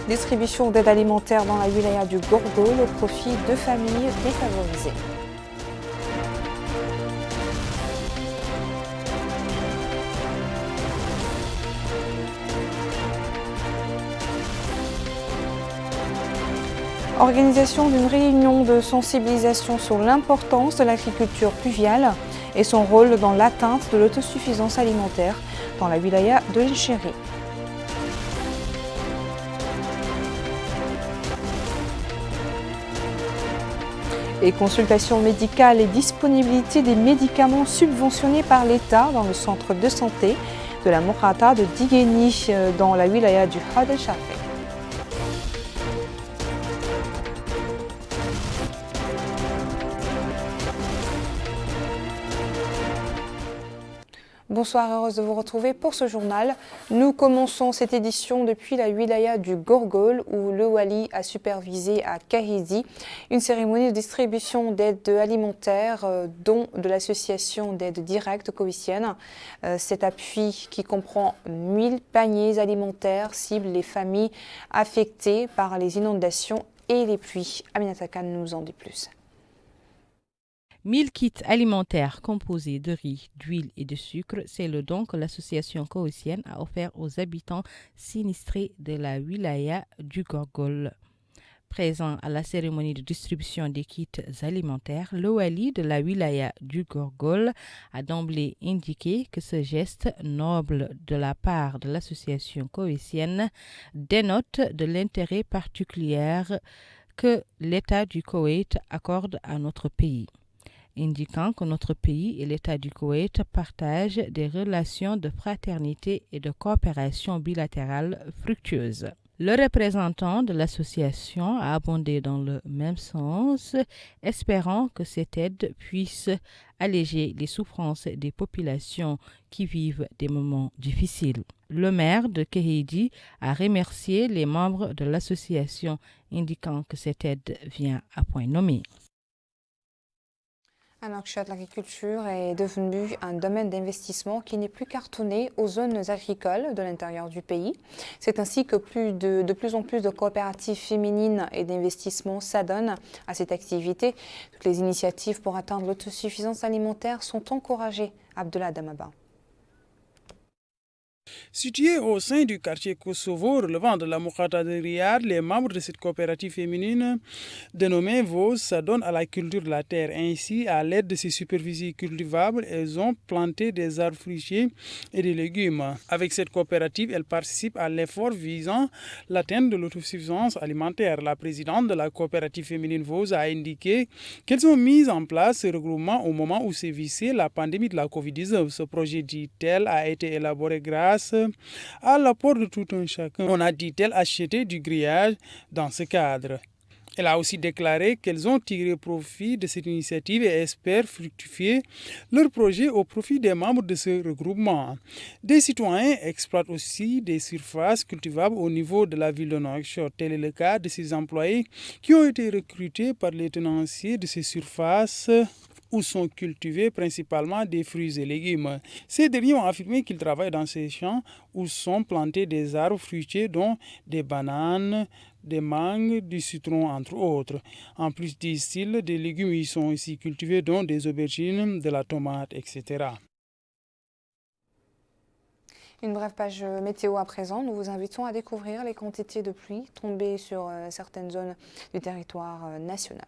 Distribution d'aide alimentaire dans la wilaya du Gorgol au profit de familles défavorisées. Organisation d'une réunion de sensibilisation sur l'importance de l'agriculture pluviale et son rôle dans l'atteinte de l'autosuffisance alimentaire dans la wilaya de El Chéri. Et consultation médicale et disponibilité des médicaments subventionnés par l'État dans le centre de santé de la Morata de Diguéni dans la wilaya du Had El Shafé. Bonsoir, heureuse de vous retrouver pour ce journal. Nous commençons cette édition depuis la wilaya du Gorgol où le Wali a supervisé à Kahidi une cérémonie de distribution d'aide alimentaire dont de l'association d'aide directe cowicienne. Cet appui qui comprend 1000 paniers alimentaires cible les familles affectées par les inondations et les pluies. Aminata Khan nous en dit plus. 1000 kits alimentaires composés de riz, d'huile et de sucre, c'est le don que l'association cowicienne a offert aux habitants sinistrés de la wilaya du Gorgol. Présent à la cérémonie de distribution des kits alimentaires, le wali de la wilaya du Gorgol a d'emblée indiqué que ce geste noble de la part de l'association cowicienne dénote de l'intérêt particulier que l'État du Koweït accorde à notre pays, indiquant que notre pays et l'État du Koweït partagent des relations de fraternité et de coopération bilatérale fructueuses. Le représentant de l'association a abondé dans le même sens, espérant que cette aide puisse alléger les souffrances des populations qui vivent des moments difficiles. Le maire de Kahidi a remercié les membres de l'association, indiquant que cette aide vient à point nommé. À Nouakchott, l'agriculture est devenue un domaine d'investissement qui n'est plus cartonné aux zones agricoles de l'intérieur du pays. C'est ainsi que de plus en plus de coopératives féminines et d'investissements s'adonnent à cette activité. Toutes les initiatives pour atteindre l'autosuffisance alimentaire sont encouragées. Abdullah Damaba. Situé au sein du quartier Kosovo, relevant de la Morata de Riyad, les membres de cette coopérative féminine dénommée VOS s'adonnent à la culture de la terre. Ainsi, à l'aide de ces superficies cultivables, elles ont planté des arbres fruitiers et des légumes. Avec cette coopérative, elles participent à l'effort visant l'atteinte de l'autosuffisance alimentaire. La présidente de la coopérative féminine VOS a indiqué qu'elles ont mis en place ce regroupement au moment où sévissait la pandémie de la Covid-19. Ce projet, dit-elle, a été élaboré grâce à l'apport de tout un chacun. On a, dit-elle, acheté du grillage dans ce cadre. Elle a aussi déclaré qu'elles ont tiré profit de cette initiative et espèrent fructifier leur projet au profit des membres de ce regroupement. Des citoyens exploitent aussi des surfaces cultivables au niveau de la ville de Nouakchott. Tel est le cas de ces employés qui ont été recrutés par les tenanciers de ces surfaces où sont cultivés principalement des fruits et légumes. Ces derniers ont affirmé qu'ils travaillent dans ces champs où sont plantés des arbres fruitiers dont des bananes, des mangues, du citron entre autres. En plus, disent-ils, des légumes y sont aussi cultivés dont des aubergines, de la tomate, etc. Une brève page météo à présent. Nous vous invitons à découvrir les quantités de pluie tombées sur certaines zones du territoire national.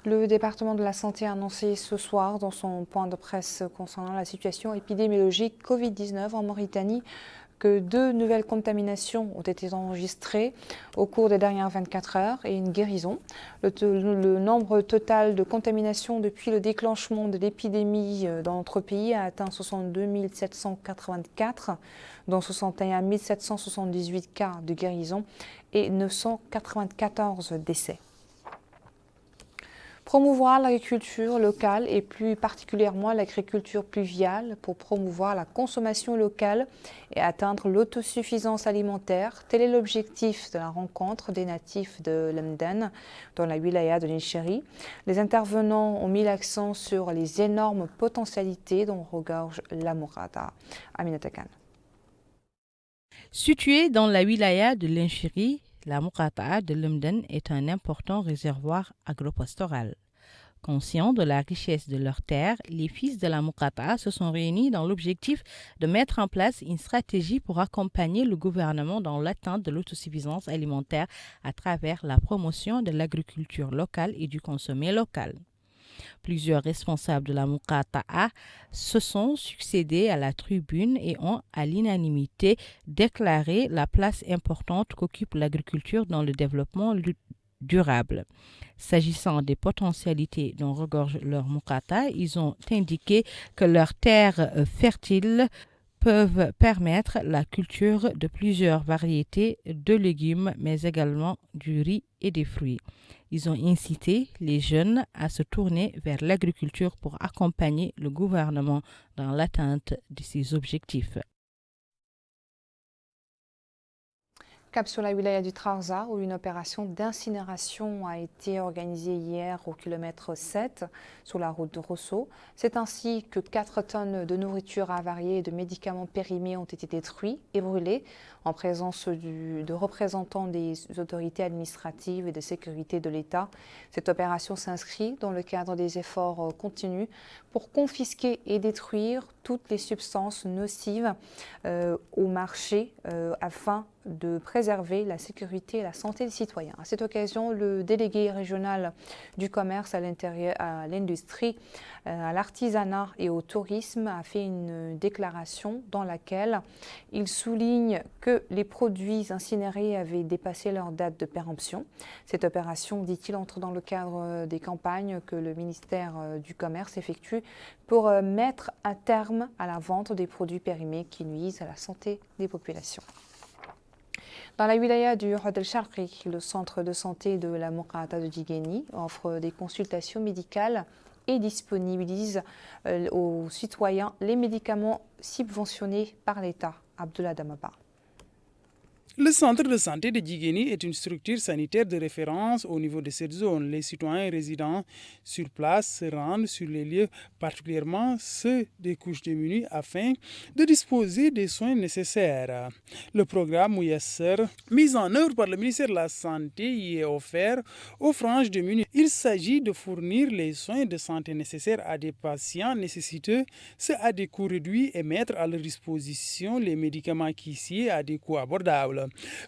Le département de la Santé a annoncé ce soir dans son point de presse concernant la situation épidémiologique Covid-19 en Mauritanie que 2 nouvelles contaminations ont été enregistrées au cours des dernières 24 heures et une guérison. Le nombre total de contaminations depuis le déclenchement de l'épidémie dans notre pays a atteint 62 784, dont 61 778 cas de guérison et 994 décès. Promouvoir l'agriculture locale et plus particulièrement l'agriculture pluviale pour promouvoir la consommation locale et atteindre l'autosuffisance alimentaire. Tel est l'objectif de la rencontre des natifs de Lemden dans la wilaya de Lincheri. Les intervenants ont mis l'accent sur les énormes potentialités dont regorge la Mourata. Aminata Khan. Située dans la wilaya de Lincheri, la Mourata de Lemden est un important réservoir agropastoral. Conscients de la richesse de leurs terres, les fils de la Mourata se sont réunis dans l'objectif de mettre en place une stratégie pour accompagner le gouvernement dans l'atteinte de l'autosuffisance alimentaire à travers la promotion de l'agriculture locale et du consommé local. Plusieurs responsables de la Mourata se sont succédés à la tribune et ont, à l'unanimité, déclaré la place importante qu'occupe l'agriculture dans le développement durable. S'agissant des potentialités dont regorge leur Mourata, ils ont indiqué que leurs terres fertiles peuvent permettre la culture de plusieurs variétés de légumes, mais également du riz et des fruits. Ils ont incité les jeunes à se tourner vers l'agriculture pour accompagner le gouvernement dans l'atteinte de ses objectifs. Cap sur la wilaya du Trarza, où une opération d'incinération a été organisée hier au kilomètre 7 sur la route de Rosso. C'est ainsi que 4 tonnes de nourriture avariée et de médicaments périmés ont été détruits et brûlés en présence de représentants des autorités administratives et de sécurité de l'État. Cette opération s'inscrit dans le cadre des efforts continus pour confisquer et détruire toutes les substances nocives au marché afin de préserver la sécurité et la santé des citoyens. À cette occasion, le délégué régional du commerce à l'industrie, à l'artisanat et au tourisme a fait une déclaration dans laquelle il souligne que les produits incinérés avaient dépassé leur date de péremption. Cette opération, dit-il, entre dans le cadre des campagnes que le ministère du Commerce effectue pour mettre un terme à la vente des produits périmés qui nuisent à la santé des populations. Dans la wilaya du Had el-Sharqi, le centre de santé de la Mourata de Djiguéni offre des consultations médicales et disponibilise aux citoyens les médicaments subventionnés par l'État. Abdullah Damaba. Le centre de santé de Djiguéni est une structure sanitaire de référence au niveau de cette zone. Les citoyens résidant sur place se rendent sur les lieux, particulièrement ceux des couches démunies, afin de disposer des soins nécessaires. Le programme Mouyasser, mis en œuvre par le ministère de la Santé, y est offert aux franges démunies. Il s'agit de fournir les soins de santé nécessaires à des patients nécessiteux, ceux à des coûts réduits et mettre à leur disposition les médicaments qui s'y à des coûts abordables.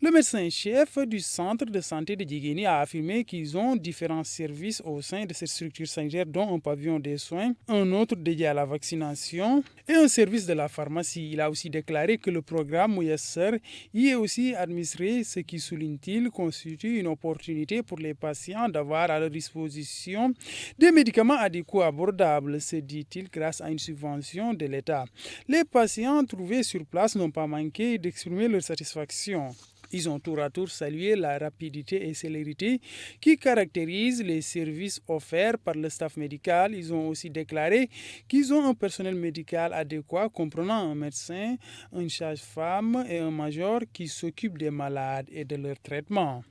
Le médecin-chef du centre de santé de Djiguéni a affirmé qu'ils ont différents services au sein de cette structure sanitaire, dont un pavillon des soins, un autre dédié à la vaccination et un service de la pharmacie. Il a aussi déclaré que le programme Mouyasser y est aussi administré, ce qui, souligne-t-il, constitue une opportunité pour les patients d'avoir à leur disposition des médicaments à des coûts abordables, se dit-il, grâce à une subvention de l'État. Les patients trouvés sur place n'ont pas manqué d'exprimer leur satisfaction. Ils ont tour à tour salué la rapidité et célérité qui caractérisent les services offerts par le staff médical. Ils ont aussi déclaré qu'ils ont un personnel médical adéquat comprenant un médecin, une sage-femme et un major qui s'occupent des malades et de leur traitement.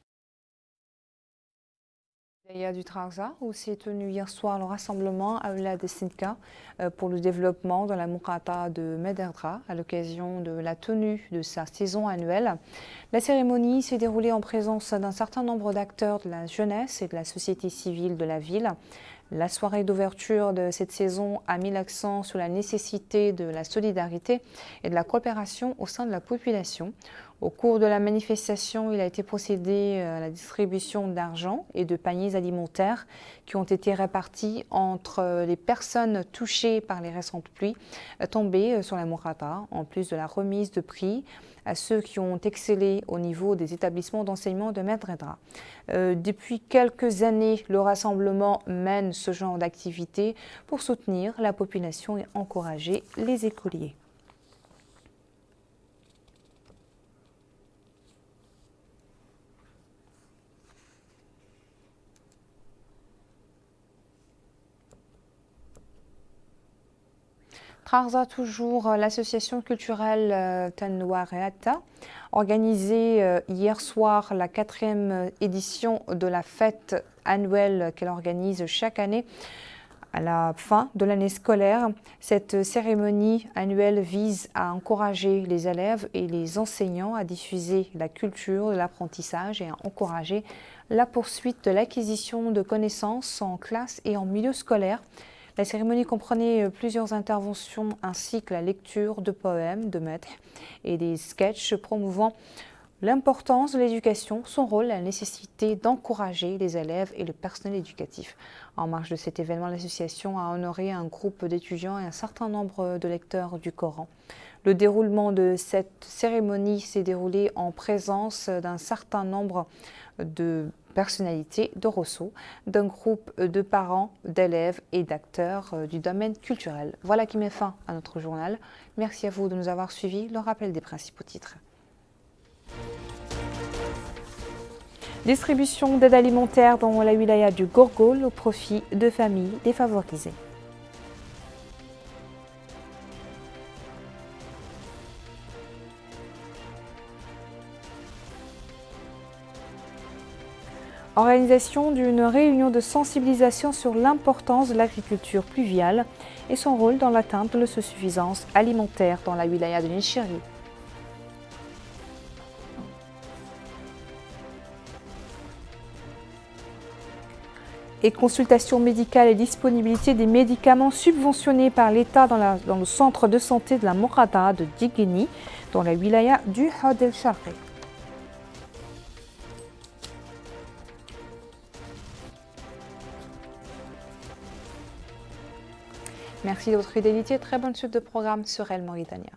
Il y a du Trarza où s'est tenu hier soir le rassemblement à Oula de Sinka pour le développement de la Mourata de Mederdra à l'occasion de la tenue de sa saison annuelle. La cérémonie s'est déroulée en présence d'un certain nombre d'acteurs de la jeunesse et de la société civile de la ville. La soirée d'ouverture de cette saison a mis l'accent sur la nécessité de la solidarité et de la coopération au sein de la population. Au cours de la manifestation, il a été procédé à la distribution d'argent et de paniers alimentaires qui ont été répartis entre les personnes touchées par les récentes pluies tombées sur la Mourata, en plus de la remise de prix à ceux qui ont excellé au niveau des établissements d'enseignement de Medredra. Depuis quelques années, le rassemblement mène ce genre d'activité pour soutenir la population et encourager les écoliers. Trarza toujours, l'association culturelle Tanouareata, organisé hier soir la 4e édition de la fête annuelle qu'elle organise chaque année à la fin de l'année scolaire. Cette cérémonie annuelle vise à encourager les élèves et les enseignants à diffuser la culture de l'apprentissage et à encourager la poursuite de l'acquisition de connaissances en classe et en milieu scolaire. La cérémonie comprenait plusieurs interventions ainsi que la lecture de poèmes, de maîtres et des sketchs promouvant l'importance de l'éducation, son rôle, la nécessité d'encourager les élèves et le personnel éducatif. En marge de cet événement, l'association a honoré un groupe d'étudiants et un certain nombre de lecteurs du Coran. Le déroulement de cette cérémonie s'est déroulé en présence d'un certain nombre de personnalités de Rosso, d'un groupe de parents, d'élèves et d'acteurs du domaine culturel. Voilà qui met fin à notre journal. Merci à vous de nous avoir suivis. Le rappel des principaux titres. Distribution d'aide alimentaire dans la wilaya du Gorgol au profit de familles défavorisées. Organisation d'une réunion de sensibilisation sur l'importance de l'agriculture pluviale et son rôle dans l'atteinte de l'autosuffisance alimentaire dans la wilaya de Nishiri. Et consultation médicale et disponibilité des médicaments subventionnés par l'État dans le centre de santé de la Mourata de Digeni, dans la wilaya du Had el-Sharqi. Merci de votre fidélité. Très bonne suite de programme sur Elle Mauritania.